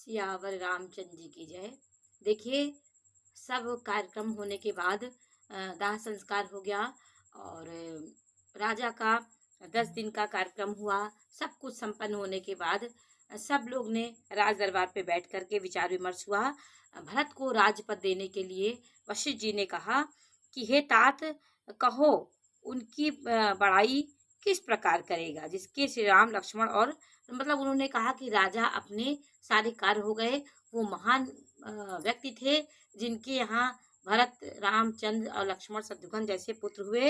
सियावर रामचंद्र जी की जय। देखिए, सब कार्यक्रम होने के बाद दाह संस्कार हो गया और राजा का 10 दिन का कार्यक्रम हुआ। सब कुछ संपन्न होने के बाद सब लोग ने राज दरबार पे बैठ करके विचार विमर्श हुआ। भरत को राजपद देने के लिए वशिष्ठ जी ने कहा कि हे तात, कहो उनकी बड़ाई किस प्रकार करेगा जिसके श्री राम लक्ष्मण और मतलब उन्होंने कहा कि राजा अपने सारे कार्य हो गए। वो महान व्यक्ति थे जिनके यहाँ भरत, रामचंद्र और लक्ष्मण, शत्रुघ्न जैसे पुत्र हुए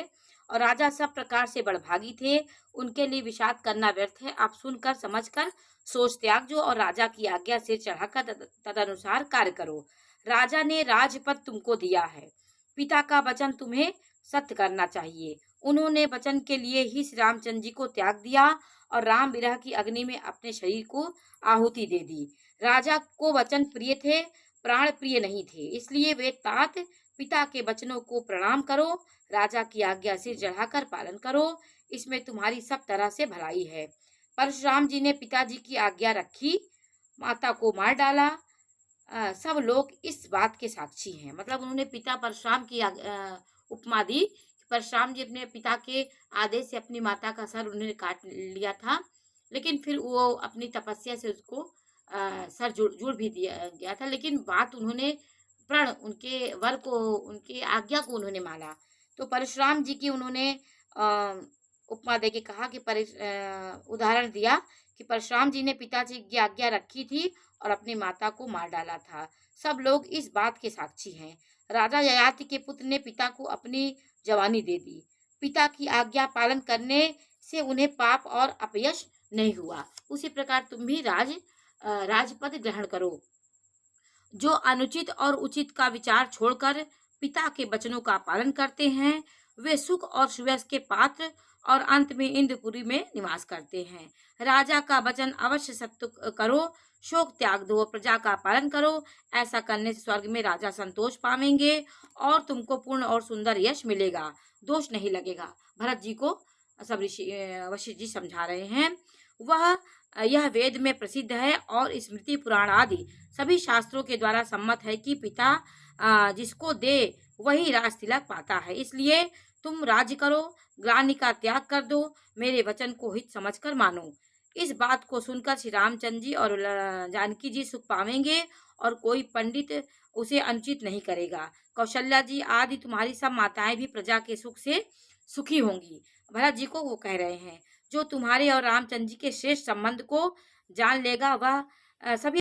और राजा सब प्रकार से बड़भागी थे। उनके लिए विषाद करना व्यर्थ है। आप सुनकर समझकर सोच त्याग जो और राजा की आज्ञा से चढ़ाकर तदनुसार कार्य करो। राजा ने राजपद तुमको दिया है, पिता का वचन तुम्हें सत्य करना चाहिए। उन्होंने वचन के लिए ही श्री रामचंद्र जी को त्याग दिया और राम विरह की अग्नि में अपने शरीर को आहुति दे दी। राजा को वचन प्रिय थे, प्राण प्रिय नहीं थे, इसलिए वे तात पिता के वचनों को प्रणाम करो, राजा की आज्ञा से चढ़ाकर पालन करो, इसमें तुम्हारी सब तरह से भलाई है। परशुराम जी ने पिताजी की आज्ञा रखी, माता को मार डाला। सब लोग इस बात के साक्षी हैं। मतलब उन्होंने पिता परशुराम की उपमा दी। परशुराम जी अपने पिता के आदेश से अपनी माता का सर उन्होंने काट लिया था, लेकिन फिर वो अपनी तपस्या से उसको सर जुड़ भी दिया गया था, लेकिन बात उन्होंने प्रण उनके वर को, उनके आज्ञा को उन्होंने माना। तो परशुराम जी की उन्होंने उपमा दे के कहा कि उदाहरण दिया कि परशुराम जी ने पिताजी की आज्ञा रखी थी और अपनी माता को मार डाला था। सब लोग इस बात के साक्षी हैं। राजा ययाति के पुत्र ने पिता को अपनी जवानी दे दी। पिता की आज्ञा पालन करने से उन्हें पाप और अपयश नहीं हुआ। उसी प्रकार तुम भी राजपद ग्रहण करो। जो अनुचित और उचित का विचार छोड़कर पिता के वचनों का पालन करते हैं, वे सुख और सुयश के पात्र और अंत में इंद्रपुरी में निवास करते हैं। राजा का वचन अवश्य सत्य करो, शोक त्याग दो, प्रजा का पालन करो। ऐसा करने से स्वर्ग में राजा संतोष पावेंगे और तुमको पूर्ण और सुंदर यश मिलेगा, दोष नहीं लगेगा। भरत जी को सब ऋषि वशिष्ठ जी समझा रहे हैं। यह वेद में प्रसिद्ध है और स्मृति पुराण आदि सभी शास्त्रों के द्वारा सम्मत है कि पिता जिसको दे वही राज तिलक पाता है। इसलिए तुम राज्य करो, ग्लानि का त्याग कर दो, मेरे वचन को हित समझकर मानो। इस बात को सुनकर श्री रामचंद्र जी और जानकी जी सुख पावेंगे और कोई पंडित उसे अनुचित नहीं करेगा। कौशल्या जी आदि तुम्हारी सब माताएं भी प्रजा के सुख से सुखी होंगी। भरत जी को वो कह रहे हैं, जो तुम्हारे और रामचंद्र जी के श्रेष्ठ संबंध को जान लेगा वह सभी